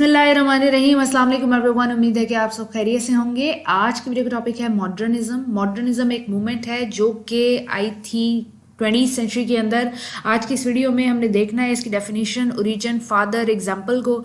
बिस्मिल्लाहिर्रहमानिर्रहीम, अस्सलाम वालेकुम एवरीवन। उम्मीद है कि आप सब खैरियत से होंगे। आज की वीडियो का टॉपिक है मॉडर्निज्म। मॉडर्निज्म एक मूवमेंट है जो कि आई थी 20वीं सेंचुरी के अंदर। आज की इस वीडियो में हमने देखना है इसकी डेफिनेशन, ओरिजिन, फादर, एग्जाम्पल को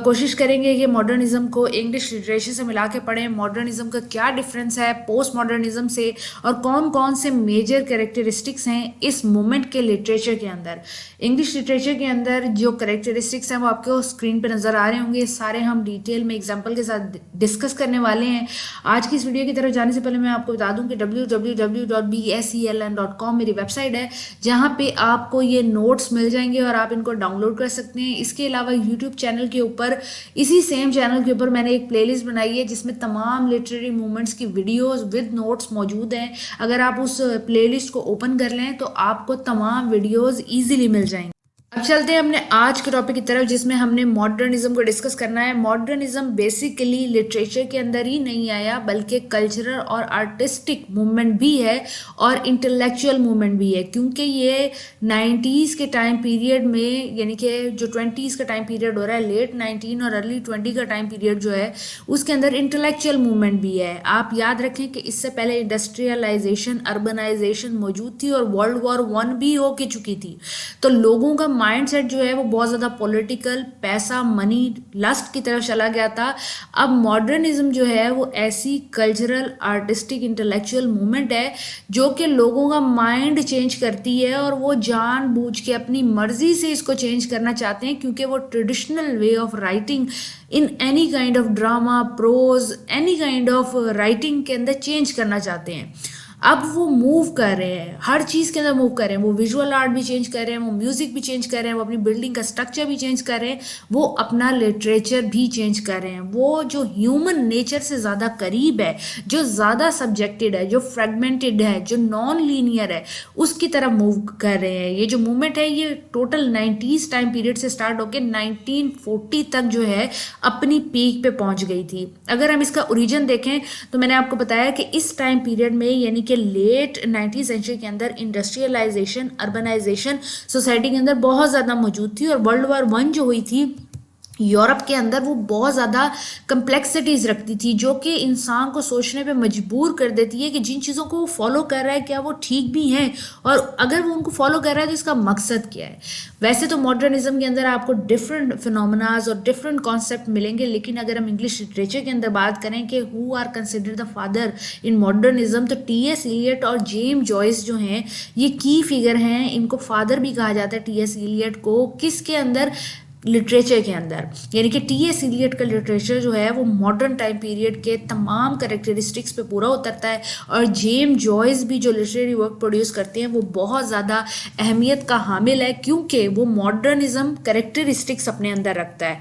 कोशिश करेंगे कि मॉडर्निज्म को इंग्लिश लिटरेचर से मिला के पढ़ें। मॉडर्निज्म का क्या डिफरेंस है पोस्ट मॉडर्निज्म से और कौन कौन से मेजर कैरेक्टरिस्टिक्स हैं इस मूवमेंट के लिटरेचर के अंदर। इंग्लिश लिटरेचर के अंदर जो कैरेक्टरिस्टिक्स हैं वो आपको स्क्रीन पे नज़र आ रहे होंगे। सारे हम डिटेल में एग्जाम्पल के साथ डिस्कस करने वाले हैं। आज की इस वीडियो की तरफ जाने से पहले मैं आपको बता दूं कि www.bseln.com मेरी वेबसाइट है जहां पे आपको ये नोट्स मिल जाएंगे और आप इनको डाउनलोड कर सकते हैं। इसके अलावा यूट्यूब चैनल के ऊपर, इसी सेम चैनल के ऊपर मैंने एक प्लेलिस्ट बनाई है जिसमें तमाम लिटरेरी मूवमेंट्स की वीडियोस विद नोट्स मौजूद हैं। अगर आप उस प्लेलिस्ट को ओपन कर लें तो आपको तमाम वीडियोस इजीली मिल जाएंगे। अब चलते हैं अपने आज के टॉपिक की तरफ जिसमें हमने मॉडर्निज्म को डिस्कस करना है। मॉडर्निज्म बेसिकली लिटरेचर के अंदर ही नहीं आया बल्कि कल्चरल और आर्टिस्टिक मूवमेंट भी है और इंटेलेक्चुअल मूवमेंट भी है, क्योंकि ये 90s के टाइम पीरियड में, यानी कि जो 20s का टाइम पीरियड हो रहा है, लेट 19 और अर्ली 20 का टाइम पीरियड जो है उसके अंदर इंटेलेक्चुअल मूवमेंट भी है। आप याद रखें कि इससे पहले इंडस्ट्रियलाइजेशन, अर्बनाइजेशन मौजूद थी और वर्ल्ड वॉर 1 भी हो के चुकी थी। तो लोगों का माइंडसेट जो है वो बहुत ज़्यादा पॉलिटिकल, पैसा, मनी, लस्ट की तरफ चला गया था। अब मॉडर्निज्म जो है वो ऐसी कल्चरल, आर्टिस्टिक, इंटेलेक्चुअल मूवमेंट है जो कि लोगों का माइंड चेंज करती है और वो जानबूझ के अपनी मर्जी से इसको चेंज करना चाहते हैं, क्योंकि वो traditional way of writing in any kind of drama, prose, any kind of writing के अंदर चेंज करना चाहते हैं। अब वो मूव कर रहे हैं, हर चीज़ के अंदर मूव कर रहे हैं। वो विजुअल आर्ट भी चेंज कर रहे हैं, वो म्यूज़िक भी चेंज कर रहे हैं, वो अपनी बिल्डिंग का स्ट्रक्चर भी चेंज कर रहे हैं, वो अपना लिटरेचर भी चेंज कर रहे हैं। वो जो ह्यूमन नेचर से ज़्यादा करीब है, जो ज़्यादा सब्जेक्टेड है, जो फ्रेगमेंटेड है, जो नॉन लीनियर है, उसकी तरफ मूव कर रहे हैं। ये जो मूवमेंट है ये टोटल 90s टाइम पीरियड से स्टार्ट होकर 1940 तक जो है अपनी पीक पे पहुंच गई थी। अगर हम इसका ओरिजिन देखें तो मैंने आपको बताया कि इस टाइम पीरियड में, यानी कि लेट 19वीं सेंचुरी के अंदर, इंडस्ट्रियलाइजेशन, अर्बनाइजेशन सोसाइटी के अंदर बहुत ज़्यादा मौजूद थी और वर्ल्ड वॉर 1 जो हुई थी यूरोप के अंदर वो बहुत ज़्यादा कम्प्लेक्सिटीज़ रखती थी, जो कि इंसान को सोचने पे मजबूर कर देती है कि जिन चीज़ों को वो फॉलो कर रहा है क्या वो ठीक भी हैं, और अगर वो उनको फॉलो कर रहा है तो इसका मकसद क्या है। वैसे तो मॉडर्निज्म के अंदर आपको डिफरेंट फिनोमेनाज और डिफरेंट कॉन्सेप्ट मिलेंगे, लेकिन अगर हम इंग्लिश लिटरेचर के अंदर बात करें कि who are considered the father in modernism, तो टी.एस. इलियट और जेम्स जॉयस जो हैं ये की फिगर हैं। इनको फादर भी कहा जाता है टी.एस. इलियट को, किसके अंदर? लिटरेचर के अंदर। यानी कि टी.एस. इलियट का लिटरेचर जो है वो मॉडर्न टाइम पीरियड के तमाम कैरेक्टरिस्टिक्स पे पूरा उतरता है, और जेम्स जॉयस भी जो लिटरेरी वर्क प्रोड्यूस करते हैं वो बहुत ज़्यादा अहमियत का हामिल है, क्योंकि वो मॉडर्निज्म कैरेक्टरिस्टिक्स अपने अंदर रखता है।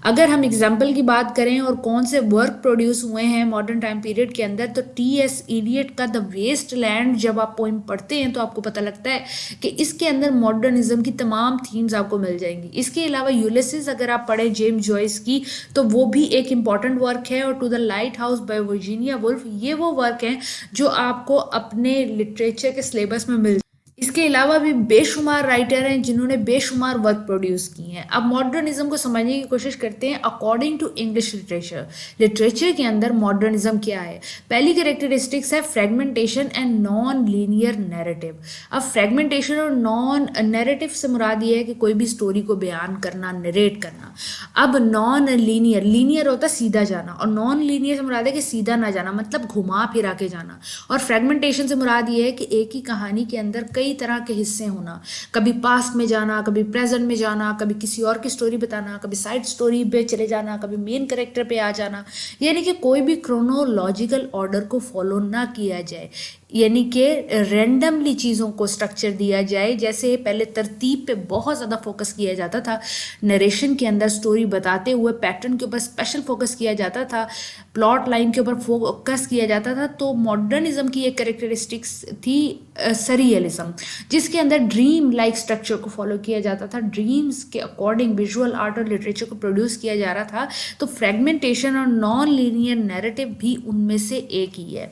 अगर हम एग्जाम्पल की बात करें और कौन से वर्क प्रोड्यूस हुए हैं मॉडर्न टाइम पीरियड के अंदर, तो टी.एस. इलियट का द वेस्ट लैंड जब आप पोइम पढ़ते हैं तो आपको पता लगता है कि इसके अंदर मॉडर्निज्म की तमाम थीम्स आपको मिल जाएंगी। इसके अलावा यूलिसिस अगर आप पढ़ें जेम्स जॉयस की, तो वो भी एक इम्पॉर्टेंट वर्क है। और to the lighthouse by Virginia Woolf, ये वो वर्क हैं जो आपको अपने लिटरेचर के सिलेबस में मिल। इसके अलावा भी बेशुमार राइटर हैं जिन्होंने बेशुमार वर्क प्रोड्यूस किए हैं। अब मॉडर्निज्म को समझने की कोशिश करते हैं according to English literature. Literature के अंदर मॉडर्निज्म क्या है? पहली कैरेक्टरिस्टिक्स है fragmentation and non linear narrative. अब फ्रेगमेंटेशन और नॉन नैरेटिव से मुराद ये है कि कोई भी स्टोरी को बयान करना, नरेट करना। अब नॉन लीनियर, लीनियर होता है सीधा जाना, और नॉन लीनियर से मुराद है कि सीधा ना जाना, मतलब घुमा फिरा के जाना। और फ्रेगमेंटेशन से मुराद ये है कि एक ही कहानी के अंदर कई तरह के हिस्से होना, कभी पास्ट में जाना, कभी प्रेजेंट में जाना, कभी किसी और की स्टोरी बताना, कभी साइड स्टोरी पे चले जाना, कभी मेन कैरेक्टर पे आ जाना। यानी कि कोई भी क्रोनोलॉजिकल ऑर्डर को फॉलो ना किया जाए, यानी कि रैंडमली चीज़ों को स्ट्रक्चर दिया जाए। जैसे पहले तरतीब पे बहुत ज़्यादा फोकस किया जाता था, नरेशन के अंदर स्टोरी बताते हुए पैटर्न के ऊपर स्पेशल फोकस किया जाता था, प्लॉट लाइन के ऊपर फोकस किया जाता था। तो मॉडर्निज्म की एक कैरेक्टरिस्टिक्स थी सरियलिज्म, जिसके अंदर ड्रीम लाइक स्ट्रक्चर को फॉलो किया जाता था, ड्रीम्स के अकॉर्डिंग विजुअल आर्ट और लिटरेचर को प्रोड्यूस किया जा रहा था। तो फ्रेगमेंटेशन और नॉन लीनियर नैरेटिव भी उनमें से एक ही है।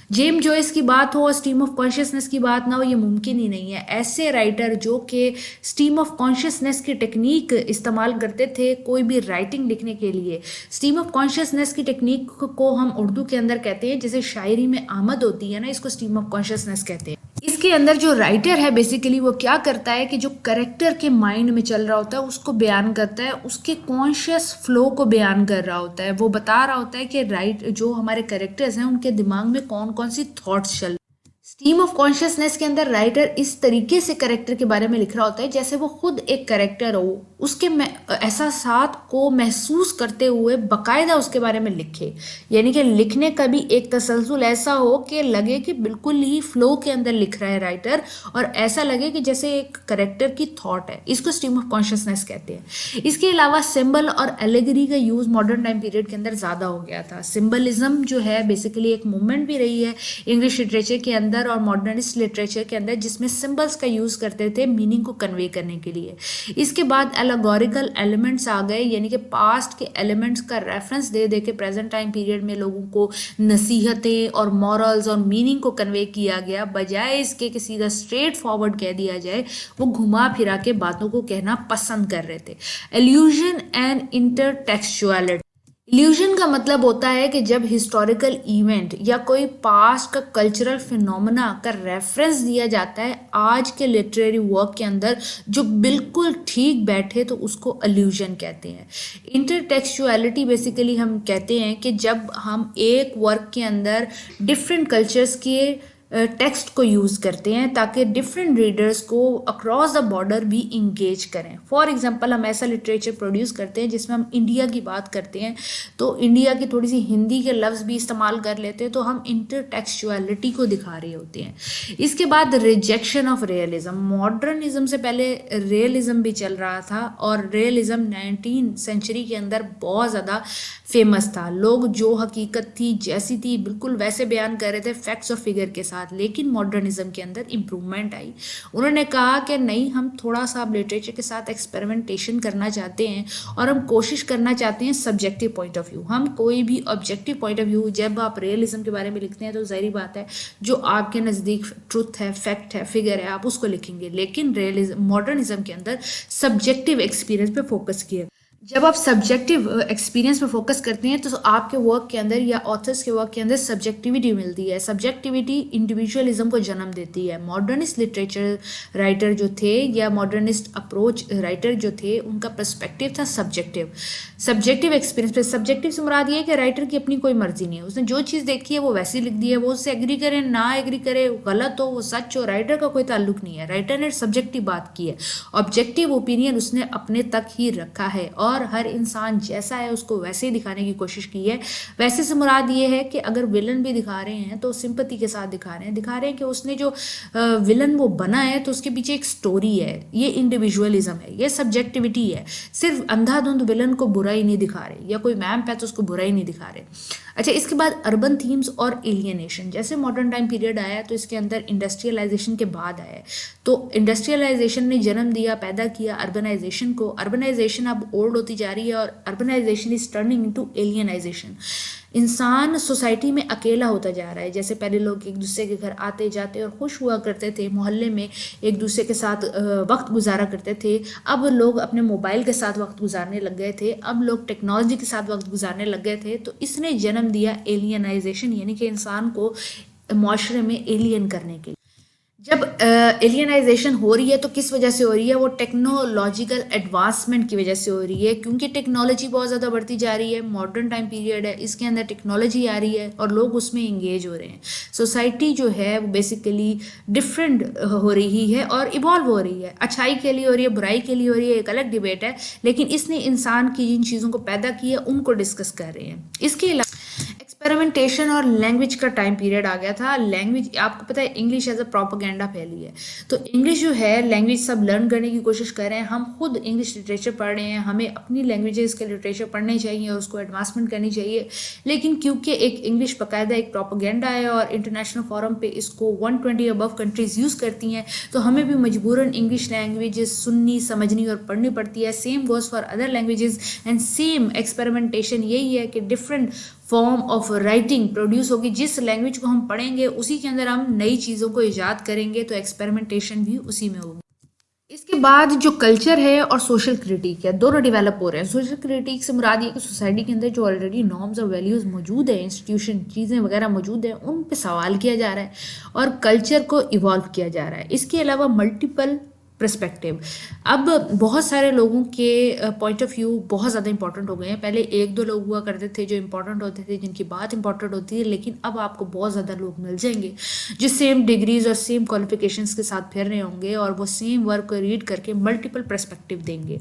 जेम जॉयस की बात हो और स्ट्रीम ऑफ कॉन्शियसनेस की बात ना हो, ये मुमकिन ही नहीं है। ऐसे राइटर जो कि स्ट्रीम ऑफ कॉन्शियसनेस की टेक्निक इस्तेमाल करते थे कोई भी राइटिंग लिखने के लिए। स्ट्रीम ऑफ कॉन्शियसनेस की टेक्निक को हम उर्दू के अंदर कहते हैं, जैसे शायरी में आमद होती है ना, इसको स्ट्रीम ऑफ कॉन्शियसनेस कहते हैं। इसके अंदर जो राइटर है बेसिकली वो क्या करता है कि जो करेक्टर के माइंड में चल रहा होता है उसको बयान करता है, उसके कॉन्शियस फ्लो को बयान कर रहा होता है। वो बता रहा होता है कि जो हमारे करेक्टर्स हैं उनके दिमाग में कौन कौन सी थॉट्स चल। स्ट्रीम ऑफ कॉन्शियसनेस के अंदर राइटर इस तरीके से करेक्टर के बारे में लिख रहा होता है जैसे वो खुद एक करेक्टर हो, उसके एहसासात को महसूस करते हुए बकायदा उसके बारे में लिखे। यानी कि लिखने का भी एक तसलसल ऐसा हो कि लगे कि बिल्कुल ही फ्लो के अंदर लिख रहा है राइटर, और ऐसा लगे कि जैसे एक करेक्टर की थॉट है। इसको स्ट्रीम ऑफ कॉन्शियसनेस कहते हैं। इसके अलावा सिंबल और एलेगरी का यूज मॉडर्न टाइम पीरियड के अंदर ज़्यादा हो गया था। सिंबलिज्म जो है बेसिकली एक मूवमेंट भी रही है इंग्लिश लिटरेचर के अंदर और मॉडर्निस्ट लिटरेचर के अंदर, जिसमें सिंबल्स का यूज करते थे मीनिंग को कन्वे करने के लिए। इसके बाद एलेगोरिकल एलिमेंट्स आ गए, यानी कि पास्ट के एलिमेंट्स का रेफरेंस दे दे के प्रेजेंट टाइम पीरियड में लोगों को नसीहतें और मॉरल्स और मीनिंग को कन्वे किया गया, बजाय इसके कि सीधा स्ट्रेट फॉरवर्ड कह दिया जाए। वो घुमा फिरा के बातों को कहना पसंद कर रहे थे। एल्यूजन एंड इंटरटेक्सचुअलिटी। इल्यूजन का मतलब होता है कि जब हिस्टोरिकल इवेंट या कोई पास्ट का कल्चरल फिनोमेना का रेफरेंस दिया जाता है आज के लिटरेरी वर्क के अंदर जो बिल्कुल ठीक बैठे, तो उसको इल्यूजन कहते हैं। इंटरटेक्सचुअलिटी बेसिकली हम कहते हैं कि जब हम एक वर्क के अंदर डिफरेंट कल्चर्स के टेक्स्ट को यूज़ करते हैं ताकि डिफरेंट रीडर्स को अक्रॉस द बॉर्डर भी इंगेज करें। फॉर एग्जांपल हम ऐसा लिटरेचर प्रोड्यूस करते हैं जिसमें हम इंडिया की बात करते हैं तो इंडिया की थोड़ी सी हिंदी के लफ्ज़ भी इस्तेमाल कर लेते हैं, तो हम इंटरटेक्सचुअलिटी को दिखा रहे होते हैं। इसके बाद रिजेक्शन ऑफ रियलिज्म। मॉडर्निज्म से पहले रियलिज्म भी चल रहा था और रियलिज्म 19वीं सेंचुरी के अंदर बहुत ज़्यादा फेमस था। लोग जो हकीकत थी जैसी थी बिल्कुल वैसे बयान कर रहे थे फैक्ट्स और फिगर के साथ। लेकिन मॉडर्निज्म के अंदर इम्प्रूवमेंट आई। उन्होंने कहा कि नहीं, हम थोड़ा सा अब लिटरेचर के साथ एक्सपेरिमेंटेशन करना चाहते हैं और हम कोशिश करना चाहते हैं सब्जेक्टिव पॉइंट ऑफ व्यू। हम कोई भी ऑब्जेक्टिव पॉइंट ऑफ व्यू, जब आप रियलिज्म के बारे में लिखते हैं तो जाहिर बात है जो आपके नज़दीक ट्रुथ है, फैक्ट है, फिगर है, आप उसको लिखेंगे। लेकिन मॉडर्निज्म के अंदर सब्जेक्टिव एक्सपीरियंस पे फोकस किया। जब आप सब्जेक्टिव एक्सपीरियंस पे फोकस करते हैं तो आपके वर्क के अंदर या ऑथर्स के वर्क के अंदर सब्जेक्टिविटी मिलती है। सब्जेक्टिविटी इंडिविजुअलिज्म को जन्म देती है। मॉडर्निस्ट लिटरेचर राइटर जो थे या मॉडर्निस्ट अप्रोच राइटर जो थे उनका पर्सपेक्टिव था सब्जेक्टिव एक्सपीरियंस पे। सब्जेक्टिव से मुराद ये है कि राइटर की अपनी कोई मर्जी नहीं है, उसने जो चीज़ देखी है वो वैसी लिख दी है, वो उससे एग्री करे ना एग्री करे, गलत हो वो सच हो, राइटर का कोई ताल्लुक नहीं है। राइटर ने सब्जेक्टिव बात की है, ऑब्जेक्टिव ओपिनियन उसने अपने तक ही रखा है और हर इंसान जैसा है उसको वैसे ही दिखाने की कोशिश की है। वैसे से मुराद ये है कि अगर विलन भी दिखा रहे हैं तो सिंपैथी के साथ दिखा रहे हैं कि उसने जो विलन वो बना है तो उसके पीछे एक स्टोरी है। ये इंडिविजुअलिज्म है, ये सब्जेक्टिविटी है। सिर्फ अंधाधुंध विलन को बुरा ही नहीं दिखा रहे या कोई मैम है तो उसको बुरा ही नहीं दिखा रहे। अच्छा, इसके बाद अर्बन थीम्स और एलियनेशन। जैसे मॉडर्न टाइम पीरियड आया तो इसके अंदर इंडस्ट्रियलाइजेशन के बाद आया, तो इंडस्ट्रियलाइजेशन ने जन्म दिया, पैदा किया अर्बनाइजेशन को। अर्बनाइजेशन अब ओल्ड होती जा रही है और अर्बनाइजेशन इज टर्निंग इनटू एलियनाइजेशन। इंसान सोसाइटी में अकेला होता जा रहा है। जैसे पहले लोग एक दूसरे के घर आते जाते और खुश हुआ करते थे, मोहल्ले में एक दूसरे के साथ वक्त गुजारा करते थे। अब लोग अपने मोबाइल के साथ वक्त गुजारने लग गए थे, अब लोग टेक्नोलॉजी के साथ वक्त गुजारने लग गए थे। तो इसने जन्म दिया एलियनाइजेशन, यानी कि इंसान को माशरे में एलियन करने के लिए। जब एलियनाइजेशन हो रही है तो किस वजह से हो रही है? वो टेक्नोलॉजिकल एडवांसमेंट की वजह से हो रही है, क्योंकि टेक्नोलॉजी बहुत ज़्यादा बढ़ती जा रही है। मॉडर्न टाइम पीरियड है, इसके अंदर टेक्नोलॉजी आ रही है और लोग उसमें इंगेज हो रहे हैं। सोसाइटी जो है वो बेसिकली डिफरेंट हो रही है और इवॉल्व हो रही है। अच्छाई के लिए हो रही है, बुराई के लिए हो रही है, एक अलग डिबेट है, लेकिन इसने इंसान की जिन चीज़ों को पैदा किया उनको डिस्कस कर रहे हैं। इसके अलावा एक्सपेरिमेंटेशन और लैंग्वेज का टाइम पीरियड आ गया था। लैंग्वेज, आपको पता है इंग्लिश एज अ प्रोपेगेंडा फैली है, तो इंग्लिश जो है लैंग्वेज सब लर्न करने की कोशिश कर रहे हैं। हम खुद इंग्लिश लिटरेचर पढ़ रहे हैं, हमें अपनी लैंग्वेजेस के लिटरेचर पढ़ने चाहिए और उसको एडवांसमेंट करनी चाहिए। लेकिन क्योंकि एक इंग्लिश बाकायदा एक प्रोपेगेंडा है और इंटरनेशनल फोरम पे इसको 120 अबव कंट्रीज यूज़ करती हैं, तो हमें भी मजबूरन इंग्लिश लैंग्वेजेस सुननी, समझनी और पढ़नी पड़ती है। Same goes for other languages and same experimentation यही है कि different form of writing produce होगी। जिस लैंग्वेज को हम पढ़ेंगे उसी के अंदर हम नई चीज़ों को ईजाद करेंगे, तो एक्सपेरिमेंटेशन भी उसी में होगी। इसके बाद जो कल्चर है और सोशल क्रिटिक है, दोनों डेवलप हो रहे हैं। सोशल क्रिटिक से मुराद ये कि सोसाइटी के अंदर जो ऑलरेडी नॉर्म्स और वैल्यूज़ मौजूद है, इंस्टीट्यूशन चीज़ें वगैरह मौजूद है, उन पे सवाल किया जा रहा है और कल्चर को इवॉल्व किया जा रहा है। इसके अलावा मल्टीपल पर्सपेक्टिव, अब बहुत सारे लोगों के पॉइंट ऑफ व्यू बहुत ज़्यादा इंपॉर्टेंट हो गए हैं। पहले एक दो लोग हुआ करते थे जो इंपॉर्टेंट होते थे, जिनकी बात इंपॉर्टेंट होती है, लेकिन अब आपको बहुत ज़्यादा लोग मिल जाएंगे जो सेम डिग्रीज और सेम क्वालिफिकेशंस के साथ फिर रहे होंगे और वो सेम वर्क को रीड करके मल्टीपल पर्सपेक्टिव देंगे।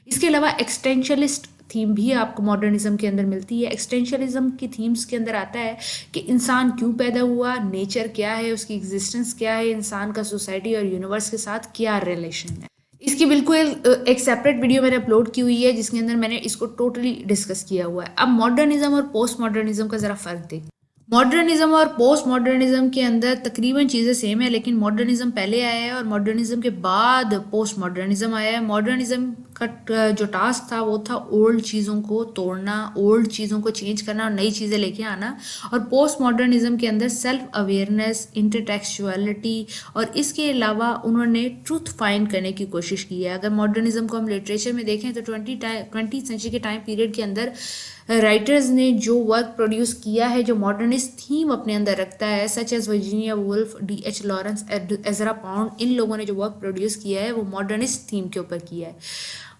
इसके अलावा एक्सटेंशलिस्ट थीम भी आपको मॉडर्निज्म के अंदर मिलती है। एक्सटेंशलिज्म की थीम्स के अंदर आता है कि इंसान क्यों पैदा हुआ, नेचर क्या है, उसकी एग्जिस्टेंस क्या है, इंसान का सोसाइटी और यूनिवर्स के साथ क्या रिलेशन है। इसकी बिल्कुल एक सेपरेट वीडियो मैंने अपलोड की हुई है जिसके अंदर मैंने इसको टोटली डिस्कस किया हुआ है। अब मॉडर्निज्म और पोस्ट मॉडर्निज्म का ज़रा फ़र्क देखिए। मॉडर्निज्म और पोस्ट मॉडर्निज्म के अंदर तकरीबन चीज़ें सेम है, लेकिन मॉडर्निज्म पहले आया है और मॉडर्निज्म के बाद पोस्ट मॉडर्निज्म आया है। मॉडर्निज्म का जो टास्क था वो था ओल्ड चीज़ों को तोड़ना, ओल्ड चीज़ों को चेंज करना और नई चीज़ें लेके आना। और पोस्ट मॉडर्निज्म के अंदर सेल्फ अवेयरनेस, इंटरटेक्चुअलिटी और इसके अलावा उन्होंने ट्रूथ फाइंड करने की कोशिश की है। अगर मॉडर्निज्म को हम लिटरेचर में देखें तो 20th सेंचुरी के टाइम पीरियड के अंदर राइटर्स ने जो वर्क प्रोड्यूस किया है जो मॉडर्निस्ट थीम अपने अंदर रखता है, such as Virginia Woolf, D.H. Lawrence, Ezra Pound, इन लोगों ने जो वर्क प्रोड्यूस किया है वो मॉडर्निस्ट थीम के ऊपर किया है।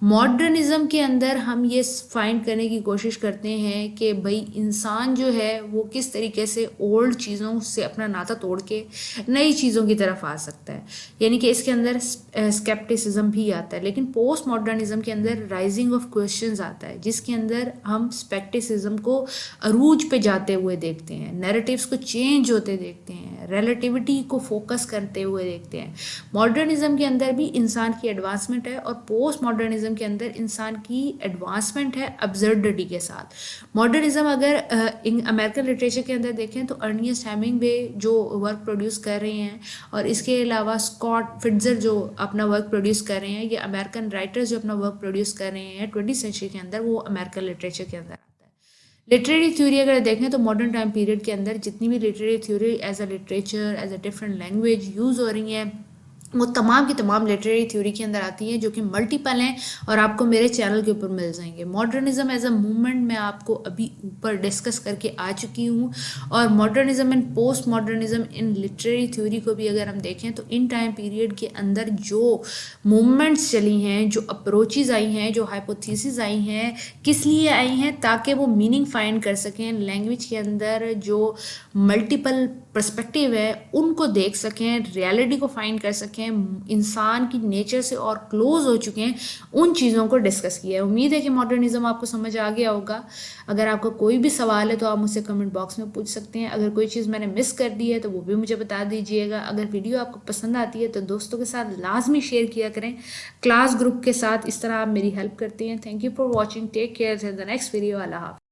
मॉडर्निज्म के अंदर हम ये फाइंड करने की कोशिश करते हैं कि भाई इंसान जो है वो किस तरीके से ओल्ड चीज़ों से अपना नाता तोड़ के नई चीज़ों की तरफ आ सकता है, यानी कि इसके अंदर स्केप्टिसिज्म भी आता है। लेकिन पोस्ट मॉडर्निज्म के अंदर राइजिंग ऑफ क्वेश्चंस आता है जिसके अंदर हम स्पेक्टिसिज्म को अरूज पे जाते हुए देखते हैं, नैरेटिव्स को चेंज होते देखते हैं, रिलेटिविटी को फोकस करते हुए देखते हैं। मॉडर्निज्म के अंदर भी इंसान की एडवांसमेंट है और पोस्ट मॉडर्निज्म के अंदर इंसान की एडवांसमेंट है अब्सर्डिटी के साथ। मॉडर्निज्म अगर अमेरिकन लिटरेचर के अंदर देखें तो अर्निस्ट हेमिंगवे जो वर्क प्रोड्यूस कर रहे हैं और इसके अलावा स्कॉट फिट्जर जो अपना वर्क प्रोड्यूस कर रहे हैं, ये अमेरिकन राइटर्स जो अपना वर्क प्रोड्यूस कर रहे हैं 20th सेंचुरी के अंदर, वो अमेरिकन लिटरेचर के अंदर आता है। लिटरेरी थ्योरी अगर देखें तो मॉडर्न टाइम पीरियड के अंदर जितनी भी literary theory as a literature, as a different language use हो रही हैं, वो तमाम की तमाम लिटरेरी थ्योरी के अंदर आती हैं जो कि मल्टीपल हैं और आपको मेरे चैनल के ऊपर मिल जाएंगे। मॉडर्निज्म एज अ मूवमेंट मैं आपको अभी ऊपर डिस्कस करके आ चुकी हूँ और modernism and post modernism in literary theory को भी अगर हम देखें तो इन टाइम पीरियड के अंदर जो मूवमेंट्स चली हैं, जो अप्रोचेज आई हैं, जो हाइपोथेसिस आई हैं, किस लिए आई हैं, ताकि वो मीनिंग फाइंड कर सकें, लैंग्वेज के अंदर जो मल्टीपल पर्सपेक्टिव है उनको देख सकें, रियलिटी को फाइंड कर सकें, इंसान की नेचर से और क्लोज हो चुके हैं, उन चीज़ों को डिस्कस किया है। उम्मीद है कि मॉडर्निज्म आपको समझ आ गया होगा। अगर आपका कोई भी सवाल है तो आप मुझसे कमेंट बॉक्स में पूछ सकते हैं। अगर कोई चीज़ मैंने मिस कर दी है तो वो भी मुझे बता दीजिएगा। अगर वीडियो आपको पसंद आती है तो दोस्तों के साथ लाजमी शेयर किया करें, क्लास ग्रुप के साथ, इस तरह आप मेरी हेल्प करते हैं। Thank you for watching, take care, the next video, अल्लाह हाफ़िज़।